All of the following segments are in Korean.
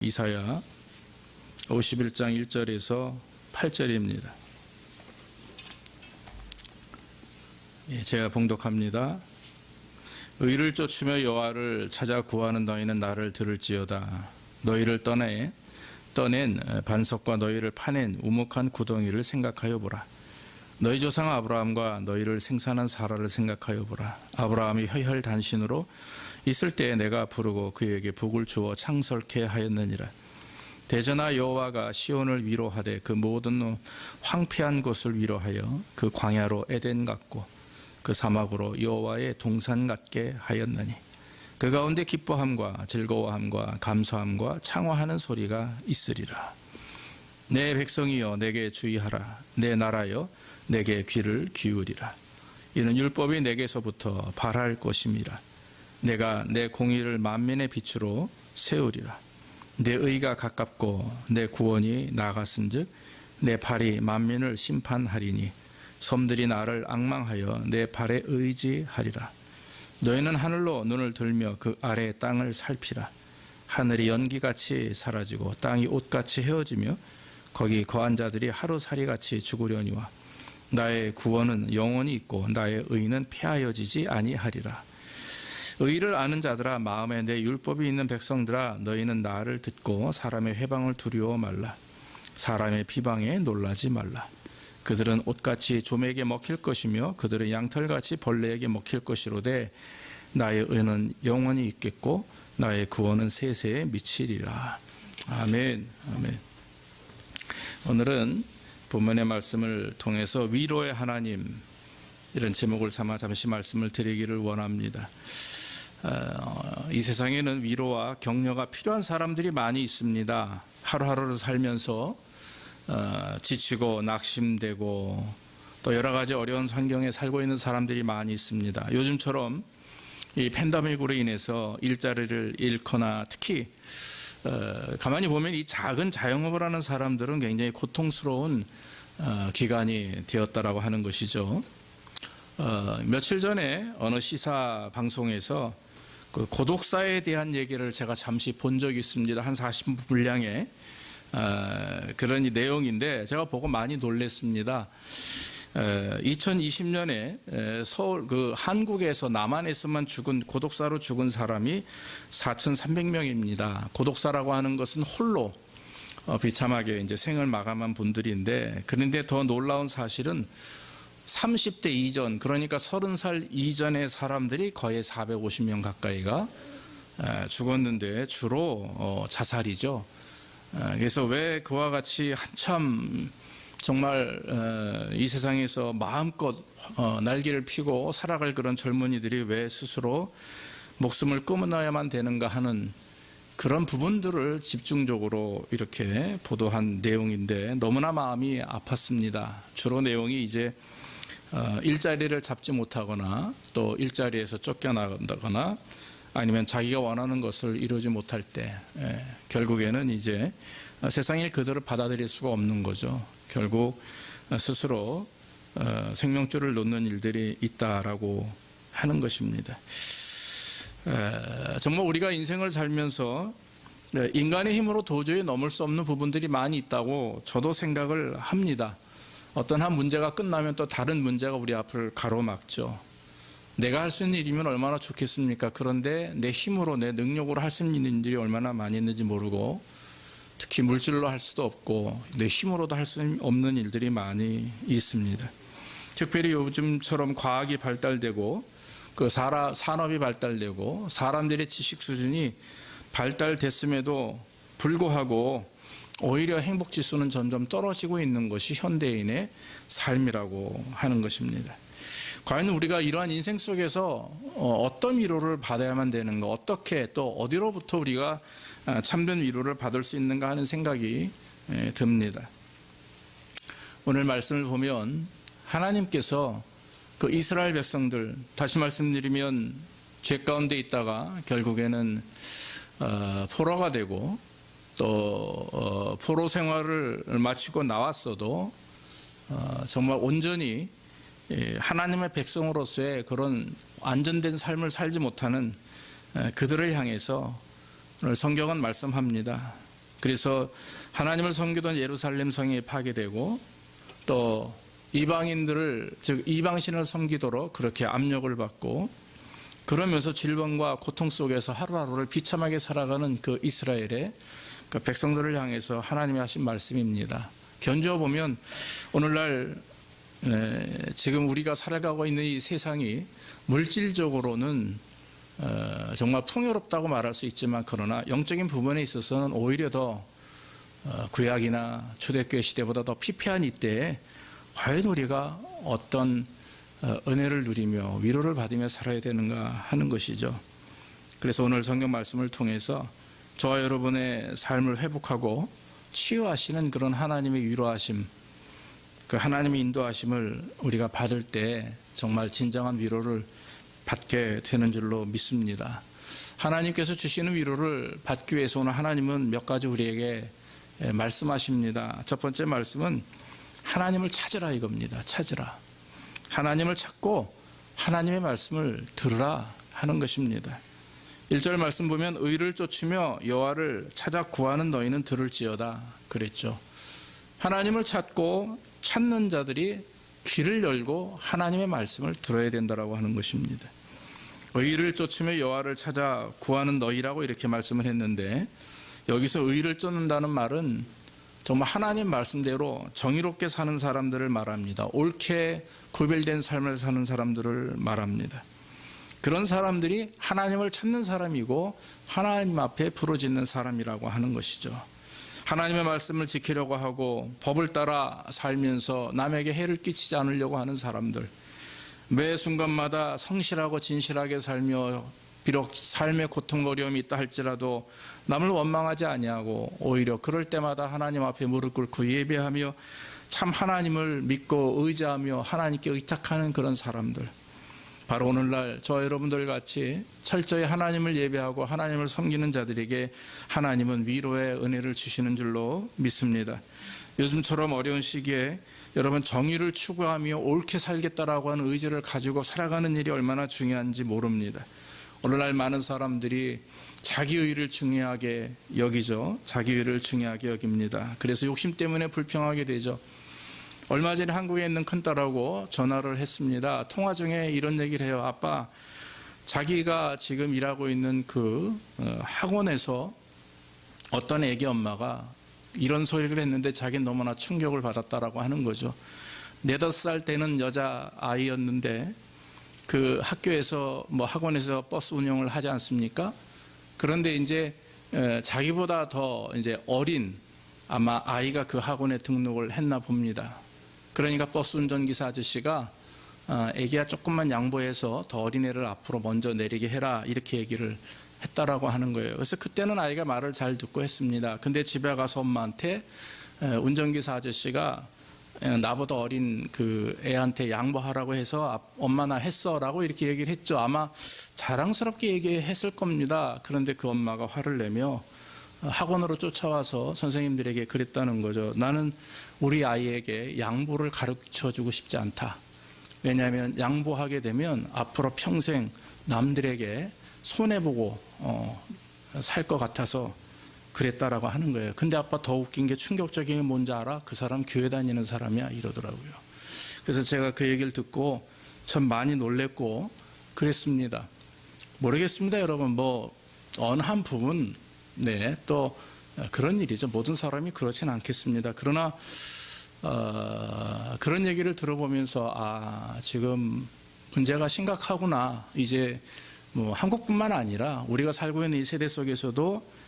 이사야 51장 1절에서 8절입니다. 제가 봉독합니다. 의를 쫓으며 여호와를 찾아 구하는 너희는 나를 들을지어다. 너희를 떠낸 반석과 너희를 파낸 우묵한 구덩이를 생각하여 보라. 너희 조상 아브라함과 너희를 생산한 사라를 생각하여 보라. 아브라함이 혈혈단신으로 있을 때에 내가 부르고 그에게 복을 주어 창설케 하였느니라. 대전하 여호와가 시온을 위로하되 그 모든 황폐한 곳을 위로하여 그 광야로 에덴 같고 그 사막으로 여호와의 동산 같게 하였느니 그 가운데 기뻐함과 즐거워함과 감사함과 창화하는 소리가 있으리라. 내 백성이여 내게 주의하라. 내 나라여 내게 귀를 기울이라. 이는 율법이 내게서부터 발할 것임이라. 내가 내 공의를 만민의 빛으로 세우리라. 내 의가 가깝고 내 구원이 나아갔은즉 내 발이 만민을 심판하리니 섬들이 나를 앙망하여 내 발에 의지하리라. 너희는 하늘로 눈을 들며 그 아래 땅을 살피라. 하늘이 연기같이 사라지고 땅이 옷같이 헤어지며 거기 거한 자들이 하루살이같이 죽으려니와 나의 구원은 영원히 있고 나의 의는 폐하여지지 아니하리라. 의를 아는 자들아, 마음에 내 율법이 있는 백성들아, 너희는 나를 듣고 사람의 회방을 두려워 말라. 사람의 비방에 놀라지 말라. 그들은 옷같이 조맥에 먹힐 것이며 그들은 양털같이 벌레에게 먹힐 것이로되 나의 의는 영원히 있겠고 나의 구원은 세세에 미치리라. 아멘. 아멘. 오늘은 본문의 말씀을 통해서 위로의 하나님, 이런 제목을 삼아 잠시 말씀을 드리기를 원합니다. 이 세상에는 위로와 격려가 필요한 사람들이 많이 있습니다. 하루하루를 살면서 지치고 낙심되고 또 여러 가지 어려운 환경에 살고 있는 사람들이 많이 있습니다. 요즘처럼 이 팬데믹으로 인해서 일자리를 잃거나 특히 가만히 보면 이 작은 자영업을 하는 사람들은 굉장히 고통스러운 기간이 되었다라고 하는 것이죠. 며칠 전에 어느 시사 방송에서 그 고독사에 대한 얘기를 제가 잠시 본 적이 있습니다. 한 40분 분량의 그런 내용인데 제가 보고 많이 놀랐습니다. 2020년에 서울 한국에서 남한에서만 고독사로 죽은 사람이 4,300명입니다. 고독사라고 하는 것은 홀로 비참하게 이제 생을 마감한 분들인데, 그런데 더 놀라운 사실은 30대 이전, 그러니까 30살 이전의 사람들이 거의 450명 가까이가 죽었는데 주로 자살이죠. 그래서 왜 그와 같이 한참 정말 이 세상에서 마음껏 날개를 펴고 살아갈 그런 젊은이들이 왜 스스로 목숨을 끊어야만 되는가 하는 그런 부분들을 집중적으로 이렇게 보도한 내용인데 너무나 마음이 아팠습니다. 주로 내용이 이제 일자리를 잡지 못하거나 또 일자리에서 쫓겨나간다거나 아니면 자기가 원하는 것을 이루지 못할 때 결국에는 이제 세상의 그들을 받아들일 수가 없는 거죠. 결국 스스로 생명줄을 놓는 일들이 있다라고 하는 것입니다. 정말 우리가 인생을 살면서 인간의 힘으로 도저히 넘을 수 없는 부분들이 많이 있다고 저도 생각을 합니다. 어떤 한 문제가 끝나면 또 다른 문제가 우리 앞을 가로막죠. 내가 할 수 있는 일이면 얼마나 좋겠습니까? 그런데 내 힘으로, 내 능력으로 할 수 있는 일이 얼마나 많이 있는지 모르고, 특히 물질로 할 수도 없고 내 힘으로도 할 수 없는 일들이 많이 있습니다. 특별히 요즘처럼 과학이 발달되고 산업이 발달되고 사람들의 지식 수준이 발달됐음에도 불구하고 오히려 행복지수는 점점 떨어지고 있는 것이 현대인의 삶이라고 하는 것입니다. 과연 우리가 이러한 인생 속에서 어떤 위로를 받아야만 되는가, 어떻게 또 어디로부터 우리가 참된 위로를 받을 수 있는가 하는 생각이 듭니다. 오늘 말씀을 보면 하나님께서 그 이스라엘 백성들, 다시 말씀드리면 죄 가운데 있다가 결국에는 포로가 되고 또 포로 생활을 마치고 나왔어도 정말 온전히 하나님의 백성으로서의 그런 안전된 삶을 살지 못하는 그들을 향해서 오늘 성경은 말씀합니다. 그래서 하나님을 섬기던 예루살렘 성이 파괴되고 또 이방인들을, 즉 이방신을 섬기도록 그렇게 압력을 받고, 그러면서 질병과 고통 속에서 하루하루를 비참하게 살아가는 그 이스라엘의 그 백성들을 향해서 하나님이 하신 말씀입니다. 견주어 보면 오늘날 지금 우리가 살아가고 있는 이 세상이 물질적으로는 정말 풍요롭다고 말할 수 있지만, 그러나 영적인 부분에 있어서는 오히려 더 구약이나 초대교회 시대보다 더 피폐한 이때에 과연 우리가 어떤 은혜를 누리며 위로를 받으며 살아야 되는가 하는 것이죠. 그래서 오늘 성경 말씀을 통해서 저와 여러분의 삶을 회복하고 치유하시는 그런 하나님의 위로하심, 그 하나님의 인도하심을 우리가 받을 때 정말 진정한 위로를 받게 되는 줄로 믿습니다. 하나님께서 주시는 위로를 받기 위해서 오늘 하나님은 몇 가지 우리에게 말씀하십니다. 첫 번째 말씀은 하나님을 찾으라 이겁니다. 찾으라. 하나님을 찾고 하나님의 말씀을 들으라 하는 것입니다. 1절 말씀 보면 의를 쫓으며 여호와를 찾아 구하는 너희는 들을지어다 그랬죠. 하나님을 찾고 찾는 자들이 귀를 열고 하나님의 말씀을 들어야 된다라고 하는 것입니다. 의를 쫓으며 여호와를 찾아 구하는 너희라고 이렇게 말씀을 했는데, 여기서 의를 쫓는다는 말은 정말 하나님 말씀대로 정의롭게 사는 사람들을 말합니다. 옳게 구별된 삶을 사는 사람들을 말합니다. 그런 사람들이 하나님을 찾는 사람이고 하나님 앞에 부르짖는 사람이라고 하는 것이죠. 하나님의 말씀을 지키려고 하고 법을 따라 살면서 남에게 해를 끼치지 않으려고 하는 사람들, 매 순간마다 성실하고 진실하게 살며 비록 삶의 고통어려움이 있다 할지라도 남을 원망하지 아니하고 오히려 그럴 때마다 하나님 앞에 무릎 꿇고 예배하며 참 하나님을 믿고 의지하며 하나님께 의탁하는 그런 사람들, 바로 오늘날 저 여러분들 같이 철저히 하나님을 예배하고 하나님을 섬기는 자들에게 하나님은 위로의 은혜를 주시는 줄로 믿습니다. 요즘처럼 어려운 시기에 여러분 정의를 추구하며 옳게 살겠다라고 하는 의지를 가지고 살아가는 일이 얼마나 중요한지 모릅니다. 오늘날 많은 사람들이 자기의를 중요하게 여기죠. 자기의를 중요하게 여깁니다. 그래서 욕심 때문에 불평하게 되죠. 얼마 전에 한국에 있는 큰딸하고 전화를 했습니다. 통화 중에 이런 얘기를 해요. 아빠, 자기가 지금 일하고 있는 그 학원에서 어떤 애기 엄마가 이런 소리를 했는데 자기는 너무나 충격을 받았다라고 하는 거죠. 4-5살 때는 여자아이였는데 그 학교에서 뭐 학원에서 버스 운영을 하지 않습니까? 그런데 이제 자기보다 더 이제 어린 아마 아이가 그 학원에 등록을 했나 봅니다. 그러니까 버스 운전기사 아저씨가 애기야 조금만 양보해서 더 어린애를 앞으로 먼저 내리게 해라 이렇게 얘기를 했다라고 하는 거예요. 그래서 그때는 아이가 말을 잘 듣고 했습니다. 근데 집에 가서 엄마한테 운전기사 아저씨가 나보다 어린 그 애한테 양보하라고 해서 엄마 나 했어 라고 이렇게 얘기를 했죠. 아마 자랑스럽게 얘기했을 겁니다. 그런데 그 엄마가 화를 내며 학원으로 쫓아와서 선생님들에게 그랬다는 거죠. 나는 우리 아이에게 양보를 가르쳐주고 싶지 않다. 왜냐하면 양보하게 되면 앞으로 평생 남들에게 손해보고 살 것 같아서 그랬다라고 하는 거예요. 근데 아빠 더 웃긴 게 충격적인 게 뭔지 알아? 그 사람 교회 다니는 사람이야 이러더라고요. 그래서 제가 그 얘기를 듣고 참 많이 놀랬고 그랬습니다. 모르겠습니다 여러분. 뭐 어느 한 부분 또 그런 일이죠. 모든 사람이 그렇진 않겠습니다. 그러나 그런 얘기를 들어보면서 지금 문제가 심각하구나. 이제 뭐 한국뿐만 아니라 우리가 살고 있는 이 세대 속에서도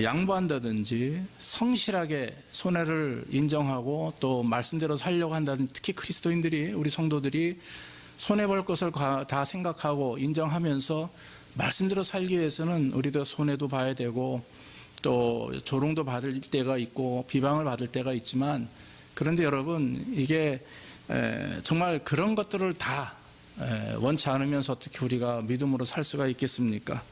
양보한다든지 성실하게 손해를 인정하고 또 말씀대로 살려고 한다든지, 특히 그리스도인들이, 우리 성도들이 손해볼 것을 다 생각하고 인정하면서 말씀대로 살기 위해서는 우리도 손해도 봐야 되고 또 조롱도 받을 때가 있고 비방을 받을 때가 있지만, 그런데 여러분 이게 정말 그런 것들을 다 원치 않으면서 어떻게 우리가 믿음으로 살 수가 있겠습니까?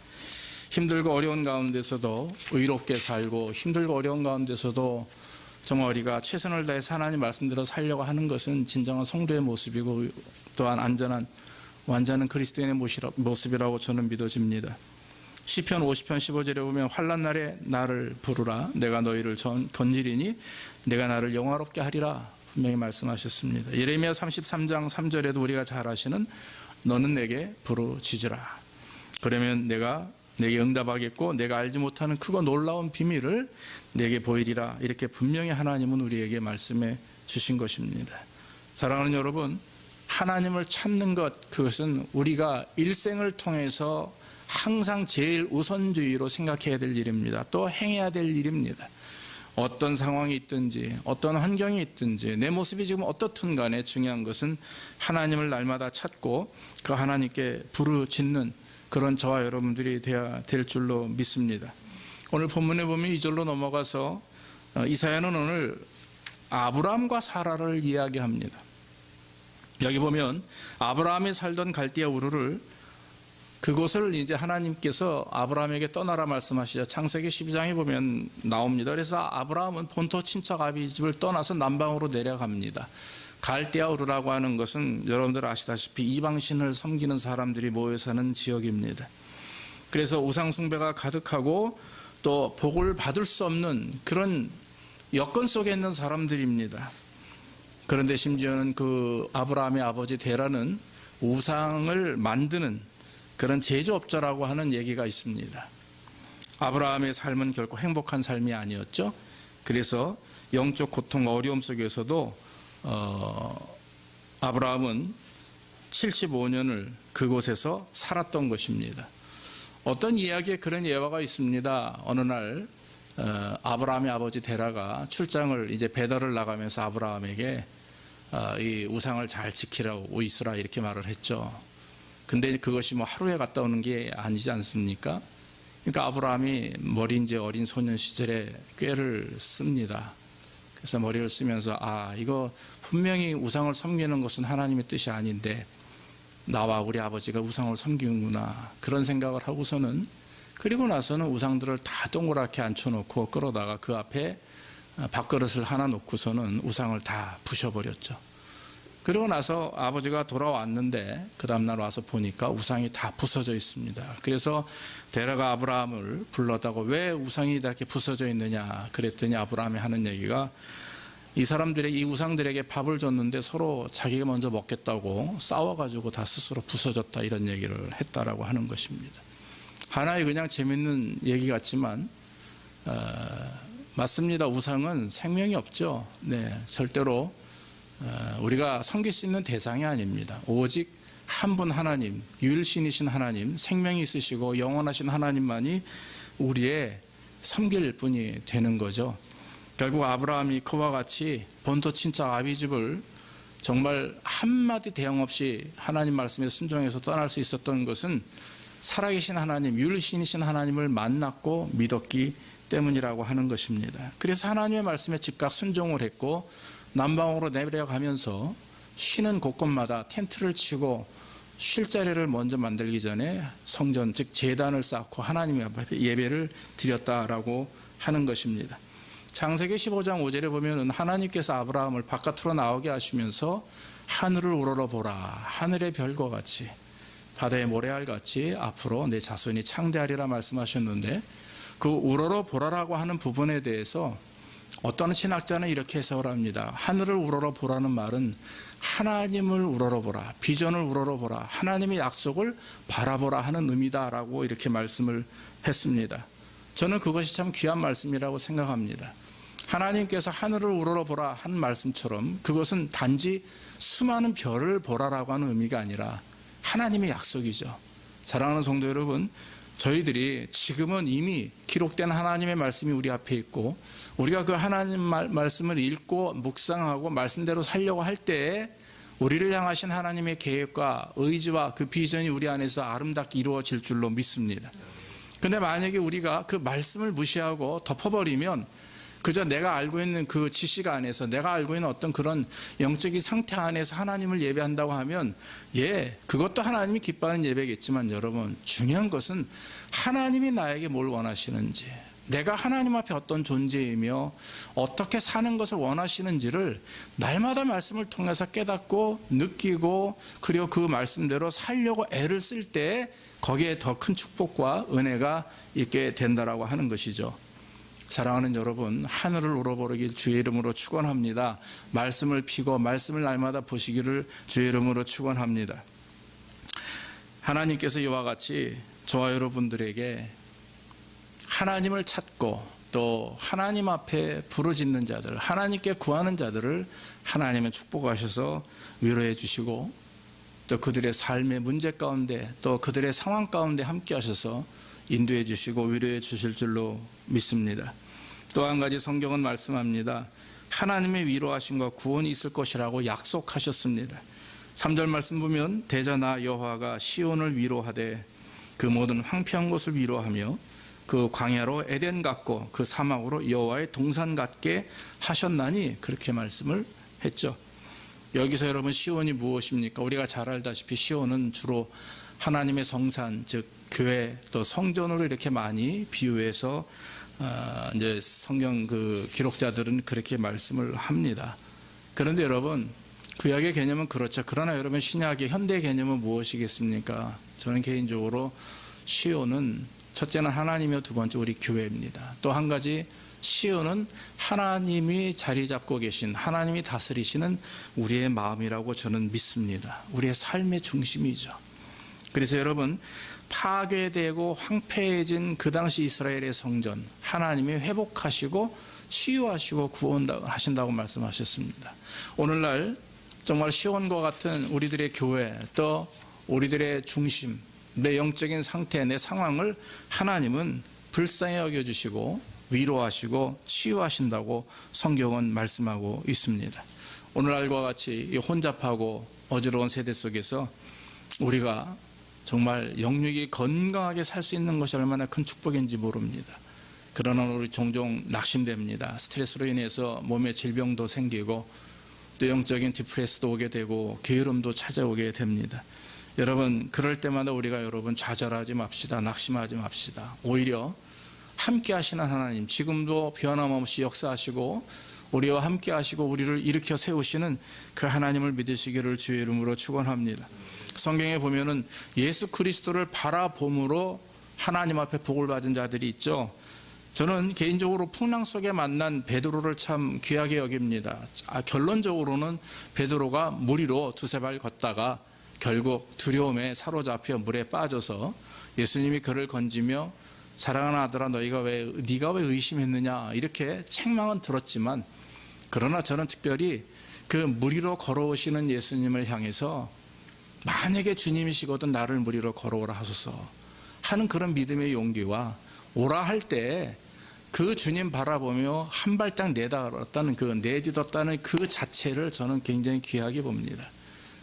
힘들고 어려운 가운데서도 의롭게 살고 힘들고 어려운 가운데서도 정말 우리가 최선을 다해서 하나님 말씀대로 살려고 하는 것은 진정한 성도의 모습이고 또한 완전한 그리스도인의 모습이라고 저는 믿어집니다. 시편 50편 15절에 보면 환난 날에 나를 부르라 내가 너희를 건지리니 내가 나를 영화롭게 하리라 분명히 말씀하셨습니다. 예레미야 33장 3절에도 우리가 잘 아시는 너는 내게 부르짖으라 그러면 내가 내게 응답하겠고 내가 알지 못하는 크고 놀라운 비밀을 내게 보이리라 이렇게 분명히 하나님은 우리에게 말씀해 주신 것입니다. 사랑하는 여러분, 하나님을 찾는 것 그것은 우리가 일생을 통해서 항상 제일 우선주의로 생각해야 될 일입니다. 또 행해야 될 일입니다. 어떤 상황이 있든지 어떤 환경이 있든지 내 모습이 지금 어떻든 간에 중요한 것은 하나님을 날마다 찾고 그 하나님께 부르짖는 그런 저와 여러분들이 되어야 될 줄로 믿습니다. 오늘 본문에 보면 2절로 넘어가서 이사야는 오늘 아브라함과 사라를 이야기합니다. 여기 보면 아브라함이 살던 갈대아 우르를 그곳을 이제 하나님께서 아브라함에게 떠나라 말씀하시죠. 창세기 12장에 보면 나옵니다. 그래서 아브라함은 본토 친척 아비집을 떠나서 남방으로 내려갑니다. 갈대아 우르라고 하는 것은 여러분들 아시다시피 이방신을 섬기는 사람들이 모여 사는 지역입니다. 그래서 우상 숭배가 가득하고 또 복을 받을 수 없는 그런 여건 속에 있는 사람들입니다. 그런데 심지어는 그 아브라함의 아버지 데라는 우상을 만드는 그런 제조업자라고 하는 얘기가 있습니다. 아브라함의 삶은 결코 행복한 삶이 아니었죠. 그래서 영적 고통, 어려움 속에서도 아브라함은 75년을 그곳에서 살았던 것입니다. 어떤 이야기에 그런 예화가 있습니다. 어느 날 아브라함의 아버지 데라가 출장을 이제 배달을 나가면서 아브라함에게 이 우상을 잘 지키라고 있으라 이렇게 말을 했죠. 근데 그것이 뭐 하루에 갔다 오는 게 아니지 않습니까? 그러니까 아브라함이 이제 어린 소년 시절에 꾀를 씁니다. 그래서 머리를 쓰면서 이거 분명히 우상을 섬기는 것은 하나님의 뜻이 아닌데 나와 우리 아버지가 우상을 섬기는구나 그런 생각을 하고서는 그리고 나서는 우상들을 다 동그랗게 앉혀놓고 끌어다가 그 앞에 밥그릇을 하나 놓고서는 우상을 다 부셔버렸죠. 그러고 나서 아버지가 돌아왔는데 그 다음날 와서 보니까 우상이 다 부서져 있습니다. 그래서 데라가 아브라함을 불렀다고 왜 우상이 이렇게 부서져 있느냐 그랬더니 아브라함이 하는 얘기가 이 사람들에게 이 우상들에게 밥을 줬는데 서로 자기가 먼저 먹겠다고 싸워가지고 다 스스로 부서졌다 이런 얘기를 했다라고 하는 것입니다. 하나의 그냥 재밌는 얘기 같지만 맞습니다. 우상은 생명이 없죠. 네, 절대로 우리가 섬길 수 있는 대상이 아닙니다. 오직 한 분 하나님, 유일신이신 하나님, 생명이 있으시고 영원하신 하나님만이 우리의 섬길 분이 되는 거죠. 결국 아브라함이 그와 같이 본토 친척 아비집을 정말 한마디 대응 없이 하나님 말씀에 순종해서 떠날 수 있었던 것은 살아계신 하나님, 유일신이신 하나님을 만났고 믿었기 때문이라고 하는 것입니다. 그래서 하나님의 말씀에 즉각 순종을 했고 남방으로 내려가면서 쉬는 곳곳마다 텐트를 치고 쉴 자리를 먼저 만들기 전에 성전 즉 제단을 쌓고 하나님의 앞에 예배를 드렸다라고 하는 것입니다. 창세기 15장 5절에 보면 하나님께서 아브라함을 바깥으로 나오게 하시면서 하늘을 우러러보라 하늘의 별과 같이 바다의 모래알같이 앞으로 내 자손이 창대하리라 말씀하셨는데 그 우러러보라라고 하는 부분에 대해서 어떤 신학자는 이렇게 해석을 합니다. 하늘을 우러러보라는 말은 하나님을 우러러보라, 비전을 우러러보라, 하나님의 약속을 바라보라 하는 의미다라고 이렇게 말씀을 했습니다. 저는 그것이 참 귀한 말씀이라고 생각합니다. 하나님께서 하늘을 우러러보라 한 말씀처럼 그것은 단지 수많은 별을 보라라고 하는 의미가 아니라 하나님의 약속이죠. 사랑하는 성도 여러분, 저희들이 지금은 이미 기록된 하나님의 말씀이 우리 앞에 있고 우리가 그 하나님 말씀을 읽고 묵상하고 말씀대로 살려고 할 때에 우리를 향하신 하나님의 계획과 의지와 그 비전이 우리 안에서 아름답게 이루어질 줄로 믿습니다. 그런데 만약에 우리가 그 말씀을 무시하고 덮어버리면 그저 내가 알고 있는 그 지식 안에서 내가 알고 있는 어떤 그런 영적인 상태 안에서 하나님을 예배한다고 하면 그것도 하나님이 기뻐하는 예배겠지만 여러분 중요한 것은 하나님이 나에게 뭘 원하시는지 내가 하나님 앞에 어떤 존재이며 어떻게 사는 것을 원하시는지를 날마다 말씀을 통해서 깨닫고 느끼고 그리고 그 말씀대로 살려고 애를 쓸 때 거기에 더 큰 축복과 은혜가 있게 된다라고 하는 것이죠. 사랑하는 여러분, 하늘을 우러러보길 주의 이름으로 축원합니다. 말씀을 피고 말씀을 날마다 보시기를 주의 이름으로 축원합니다. 하나님께서 이와 같이 저와 여러분들에게 하나님을 찾고 또 하나님 앞에 부르짖는 자들, 하나님께 구하는 자들을 하나님은 축복하셔서 위로해 주시고 또 그들의 삶의 문제 가운데 또 그들의 상황 가운데 함께 하셔서 인도해 주시고 위로해 주실 줄로 믿습니다. 또 한 가지 성경은 말씀합니다. 하나님의 위로하심과 구원이 있을 것이라고 약속하셨습니다. 3절 말씀 보면 대저나 여호와가 시온을 위로하되 그 모든 황폐한 곳을 위로하며 그 광야로 에덴 같고 그 사막으로 여호와의 동산 같게 하셨나니 그렇게 말씀을 했죠. 여기서 여러분 시온이 무엇입니까? 우리가 잘 알다시피 시온은 주로 하나님의 성산, 즉 교회 또 성전으로 이렇게 많이 비유해서 이제 성경 그 기록자들은 그렇게 말씀을 합니다. 그런데 여러분 구약의 개념은 그렇죠. 그러나 여러분 신약의 현대 개념은 무엇이겠습니까? 저는 개인적으로 시온은 첫째는 하나님이요 두 번째 우리 교회입니다. 또 한 가지 시온은 하나님이 자리 잡고 계신 하나님이 다스리시는 우리의 마음이라고 저는 믿습니다. 우리의 삶의 중심이죠. 그래서 여러분 파괴되고 황폐해진 그 당시 이스라엘의 성전 하나님이 회복하시고 치유하시고 구원하신다고 말씀하셨습니다. 오늘날 정말 시온과 같은 우리들의 교회 또 우리들의 중심 내 영적인 상태 내 상황을 하나님은 불쌍히 여겨주시고 위로하시고 치유하신다고 성경은 말씀하고 있습니다. 오늘날과 같이 혼잡하고 어지러운 세대 속에서 우리가 정말 영육이 건강하게 살 수 있는 것이 얼마나 큰 축복인지 모릅니다. 그러나 우리 종종 낙심됩니다. 스트레스로 인해서 몸에 질병도 생기고 또 영적인 디프레스도 오게 되고 게으름도 찾아오게 됩니다. 여러분 그럴 때마다 우리가 여러분 좌절하지 맙시다. 낙심하지 맙시다. 오히려 함께 하시는 하나님 지금도 변함없이 역사하시고 우리와 함께 하시고 우리를 일으켜 세우시는 그 하나님을 믿으시기를 주의 이름으로 축원합니다. 성경에 보면은 예수 그리스도를 바라봄으로 하나님 앞에 복을 받은 자들이 있죠. 저는 개인적으로 풍랑 속에 만난 베드로를 참 귀하게 여깁니다. 결론적으로는 베드로가 물 위로 두세 발 걷다가 결국 두려움에 사로잡혀 물에 빠져서 예수님이 그를 건지며 사랑하는 아들아 네가 왜 의심했느냐 이렇게 책망은 들었지만 그러나 저는 특별히 그 물 위로 걸어오시는 예수님을 향해서 만약에 주님이시거든 나를 물 위로 걸어오라 하소서 하는 그런 믿음의 용기와 오라 할 때 그 주님 바라보며 한 발짝 내딛었다는 그 자체를 저는 굉장히 귀하게 봅니다.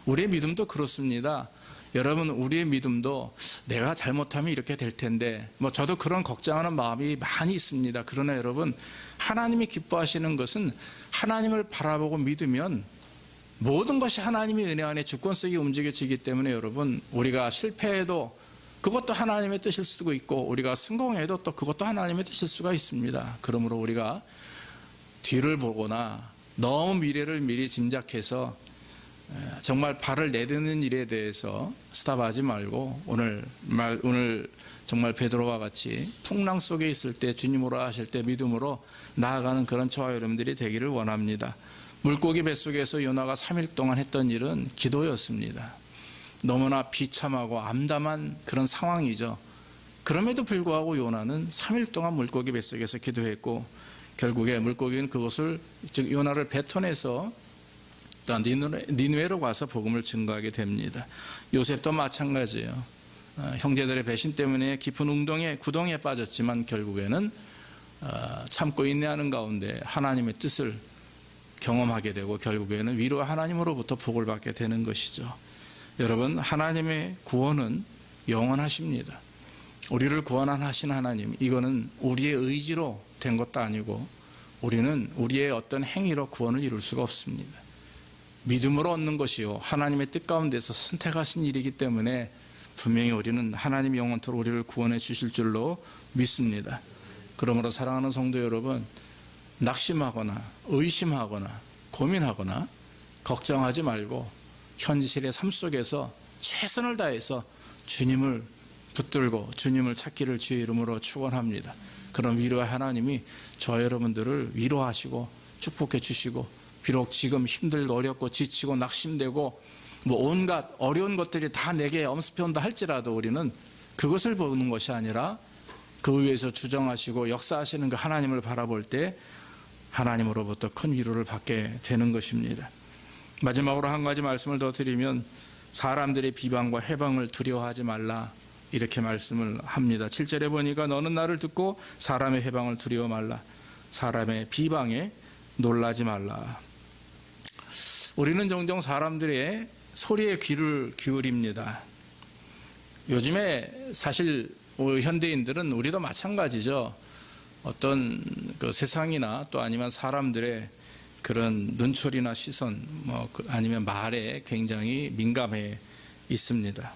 우리의 믿음도 그렇습니다. 여러분 우리의 믿음도 내가 잘못하면 이렇게 될 텐데 저도 그런 걱정하는 마음이 많이 있습니다. 그러나 여러분 하나님이 기뻐하시는 것은 하나님을 바라보고 믿으면 모든 것이 하나님의 은혜 안에 주권성이 움직여지기 때문에 여러분 우리가 실패해도 그것도 하나님의 뜻일 수도 있고 우리가 성공해도 또 그것도 하나님의 뜻일 수가 있습니다. 그러므로 우리가 뒤를 보거나 너무 미래를 미리 짐작해서 정말 발을 내딛는 일에 대해서 스탑하지 말고 오늘 정말 베드로와 같이 풍랑 속에 있을 때 주님으로 하실 때 믿음으로 나아가는 그런 저와 여러분들이 되기를 원합니다. 물고기 뱃속에서 요나가 3일 동안 했던 일은 기도였습니다. 너무나 비참하고 암담한 그런 상황이죠. 그럼에도 불구하고 요나는 3일 동안 물고기 뱃속에서 기도했고 결국에 물고기는 그것을 즉 요나를 뱉어내서 니느웨로 가서 복음을 증거하게 됩니다. 요셉도 마찬가지예요. 형제들의 배신 때문에 깊은 구덩이에 빠졌지만 결국에는 참고 인내하는 가운데 하나님의 뜻을 경험하게 되고 결국에는 위로 하나님으로부터 복을 받게 되는 것이죠. 여러분 하나님의 구원은 영원하십니다. 우리를 구원하신 하나님 이거는 우리의 의지로 된 것도 아니고 우리는 우리의 어떤 행위로 구원을 이룰 수가 없습니다. 믿음으로 얻는 것이요 하나님의 뜻 가운데서 선택하신 일이기 때문에 분명히 우리는 하나님이 영원토록 우리를 구원해 주실 줄로 믿습니다. 그러므로 사랑하는 성도 여러분, 낙심하거나 의심하거나 고민하거나 걱정하지 말고 현실의 삶 속에서 최선을 다해서 주님을 붙들고 주님을 찾기를 주의 이름으로 축원합니다. 그런 위로의 하나님이 저와 여러분들을 위로하시고 축복해 주시고, 비록 지금 힘들고 어렵고 지치고 낙심되고 뭐 온갖 어려운 것들이 다 내게 엄습해 온다 할지라도 우리는 그것을 보는 것이 아니라 그 위에서 주정하시고 역사하시는 그 하나님을 바라볼 때 하나님으로부터 큰 위로를 받게 되는 것입니다. 마지막으로 한 가지 말씀을 더 드리면, 사람들의 비방과 해방을 두려워하지 말라, 이렇게 말씀을 합니다. 7절에 보니까 너는 나를 듣고 사람의 해방을 두려워 말라, 사람의 비방에 놀라지 말라. 우리는 종종 사람들의 소리에 귀를 기울입니다. 요즘에 사실 현대인들은 우리도 마찬가지죠. 어떤 그 세상이나 또 아니면 사람들의 그런 눈초리나 시선, 아니면 말에 굉장히 민감해 있습니다.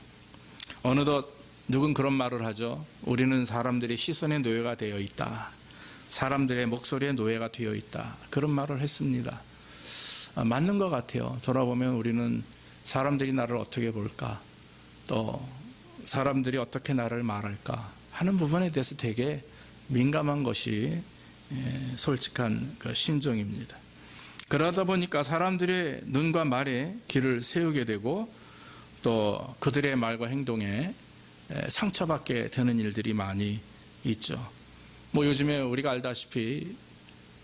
어느덧 누군 그런 말을 하죠. 우리는 사람들의 시선의 노예가 되어 있다. 사람들의 목소리의 노예가 되어 있다. 그런 말을 했습니다. 맞는 것 같아요. 돌아보면 우리는 사람들이 나를 어떻게 볼까, 또 사람들이 어떻게 나를 말할까 하는 부분에 대해서 되게 민감한 것이 솔직한 그 심정입니다. 그러다 보니까 사람들의 눈과 말에 귀를 세우게 되고 또 그들의 말과 행동에 상처받게 되는 일들이 많이 있죠. 뭐 요즘에 우리가 알다시피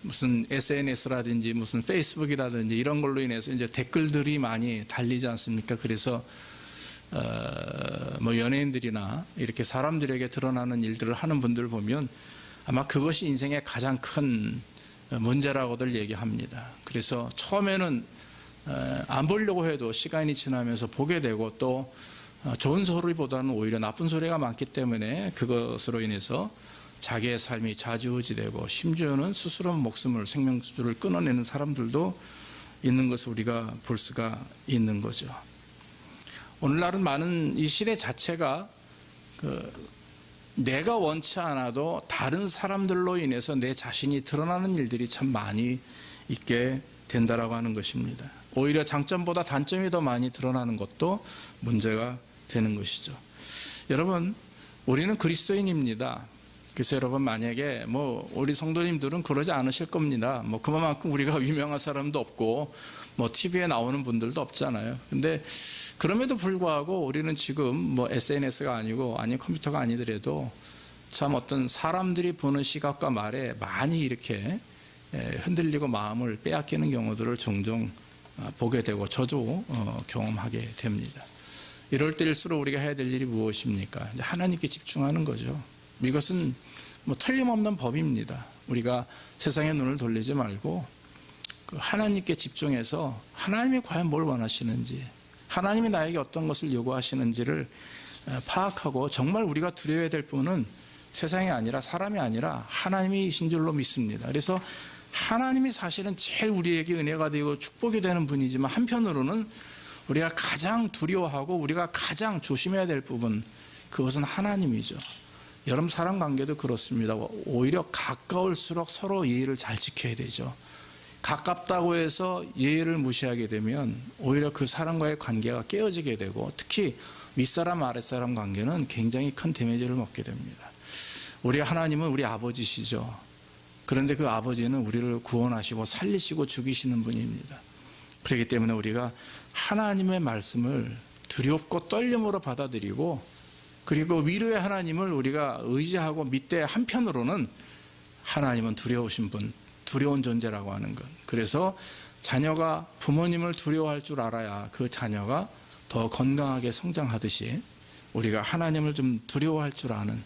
무슨 SNS라든지 무슨 페이스북이라든지 이런 걸로 인해서 이제 댓글들이 많이 달리지 않습니까? 그래서 뭐 연예인들이나 이렇게 사람들에게 드러나는 일들을 하는 분들을 보면 아마 그것이 인생의 가장 큰 문제라고들 얘기합니다. 그래서 처음에는 안 보려고 해도 시간이 지나면서 보게 되고, 또 좋은 소리보다는 오히려 나쁜 소리가 많기 때문에 그것으로 인해서 자기의 삶이 좌지우지되고 심지어는 스스로 목숨을, 생명줄을 끊어내는 사람들도 있는 것을 우리가 볼 수가 있는 거죠. 오늘날은 많은 이 시대 자체가 내가 원치 않아도 다른 사람들로 인해서 내 자신이 드러나는 일들이 참 많이 있게 된다라고 하는 것입니다. 오히려 장점보다 단점이 더 많이 드러나는 것도 문제가 되는 것이죠. 여러분, 우리는 그리스도인입니다. 그래서 여러분, 만약에 뭐 우리 성도님들은 그러지 않으실 겁니다. 뭐 그만큼 우리가 유명한 사람도 없고 뭐 TV에 나오는 분들도 없잖아요. 근데 그럼에도 불구하고 우리는 지금 뭐 SNS가 아니고 아니 컴퓨터가 아니더라도 참 어떤 사람들이 보는 시각과 말에 많이 이렇게 흔들리고 마음을 빼앗기는 경우들을 종종 보게 되고 저도 경험하게 됩니다. 이럴 때일수록 우리가 해야 될 일이 무엇입니까? 하나님께 집중하는 거죠. 이것은 뭐 틀림없는 법입니다. 우리가 세상의 눈을 돌리지 말고 하나님께 집중해서 하나님이 과연 뭘 원하시는지, 하나님이 나에게 어떤 것을 요구하시는지를 파악하고, 정말 우리가 두려워야 될 분은 세상이 아니라 사람이 아니라 하나님이신 줄로 믿습니다. 그래서 하나님이 사실은 제일 우리에게 은혜가 되고 축복이 되는 분이지만, 한편으로는 우리가 가장 두려워하고 우리가 가장 조심해야 될 부분, 그것은 하나님이죠. 여러분, 사람 관계도 그렇습니다. 오히려 가까울수록 서로 예의를 잘 지켜야 되죠. 가깝다고 해서 예의를 무시하게 되면 오히려 그 사람과의 관계가 깨어지게 되고, 특히 윗사람 아랫사람 관계는 굉장히 큰 데미지를 먹게 됩니다. 우리 하나님은 우리 아버지시죠. 그런데 그 아버지는 우리를 구원하시고 살리시고 죽이시는 분입니다. 그렇기 때문에 우리가 하나님의 말씀을 두렵고 떨림으로 받아들이고, 그리고 위로의 하나님을 우리가 의지하고 믿되, 한편으로는 하나님은 두려우신 분, 두려운 존재라고 하는 것. 그래서 자녀가 부모님을 두려워할 줄 알아야 그 자녀가 더 건강하게 성장하듯이 우리가 하나님을 좀 두려워할 줄 아는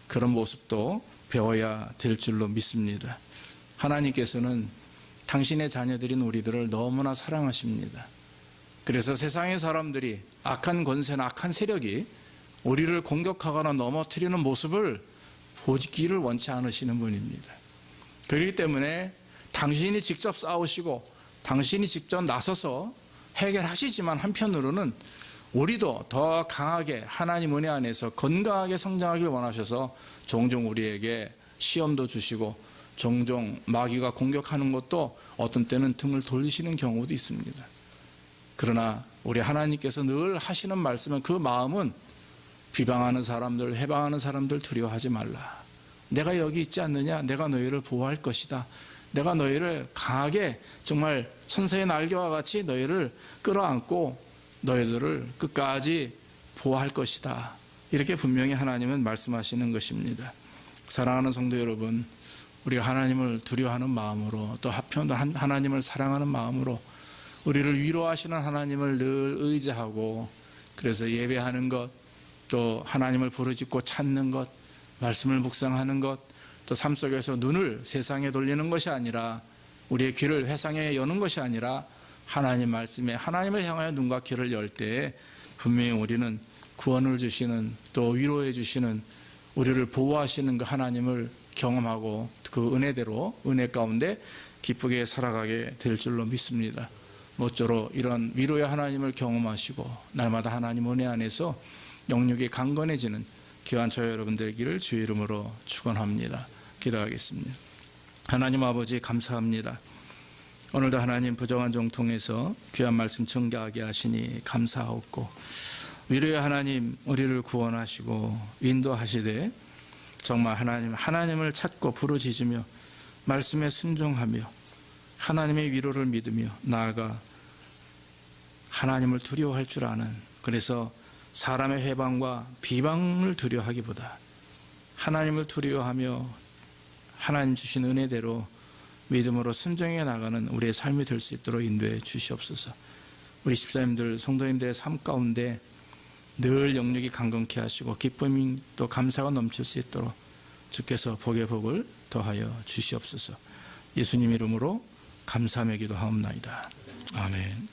그런 모습도 배워야 될 줄로 믿습니다. 하나님께서는 당신의 자녀들인 우리들을 너무나 사랑하십니다. 그래서 세상의 사람들이, 악한 권세나 악한 세력이 우리를 공격하거나 넘어뜨리는 모습을 보기를 원치 않으시는 분입니다. 그렇기 때문에 당신이 직접 싸우시고 당신이 직접 나서서 해결하시지만, 한편으로는 우리도 더 강하게 하나님 은혜 안에서 건강하게 성장하길 원하셔서 종종 우리에게 시험도 주시고 종종 마귀가 공격하는 것도 어떤 때는 등을 돌리시는 경우도 있습니다. 그러나 우리 하나님께서 늘 하시는 말씀은 그 마음은 비방하는 사람들, 해방하는 사람들 두려워하지 말라. 내가 여기 있지 않느냐? 내가 너희를 보호할 것이다. 내가 너희를 강하게 정말 천사의 날개와 같이 너희를 끌어안고 너희들을 끝까지 보호할 것이다. 이렇게 분명히 하나님은 말씀하시는 것입니다. 사랑하는 성도 여러분, 우리가 하나님을 두려워하는 마음으로 또 한편 하나님을 사랑하는 마음으로 우리를 위로하시는 하나님을 늘 의지하고 그래서 예배하는 것, 또 하나님을 부르짖고 찾는 것, 말씀을 묵상하는 것, 또 삶 속에서 눈을 세상에 돌리는 것이 아니라 우리의 귀를 회상에 여는 것이 아니라 하나님 말씀에 하나님을 향하여 눈과 귀를 열 때에 분명히 우리는 구원을 주시는 또 위로해 주시는 우리를 보호하시는 그 하나님을 경험하고 그 은혜대로 은혜 가운데 기쁘게 살아가게 될 줄로 믿습니다. 모쪼록 이런 위로의 하나님을 경험하시고 날마다 하나님 은혜 안에서 영육이 강건해지는 귀한 저 여러분들 되기를 주의 이름으로 축원합니다. 기도하겠습니다. 하나님 아버지 감사합니다. 오늘도 하나님 부정한 종 통해서 귀한 말씀 증거하게 하시니 감사하옵고 위로의 하나님 우리를 구원하시고 인도하시되 정말 하나님을 찾고 부르짖으며 말씀에 순종하며 하나님의 위로를 믿으며 나아가 하나님을 두려워할 줄 아는, 그래서 사람의 해방과 비방을 두려워하기보다 하나님을 두려워하며 하나님 주신 은혜대로 믿음으로 순종해 나가는 우리의 삶이 될 수 있도록 인도해 주시옵소서. 우리 집사님들 성도님들의 삶 가운데 늘 영육이 강건케 하시고 기쁨이 또 감사가 넘칠 수 있도록 주께서 복의 복을 더하여 주시옵소서. 예수님 이름으로 감사하며 기도하옵나이다. 아멘.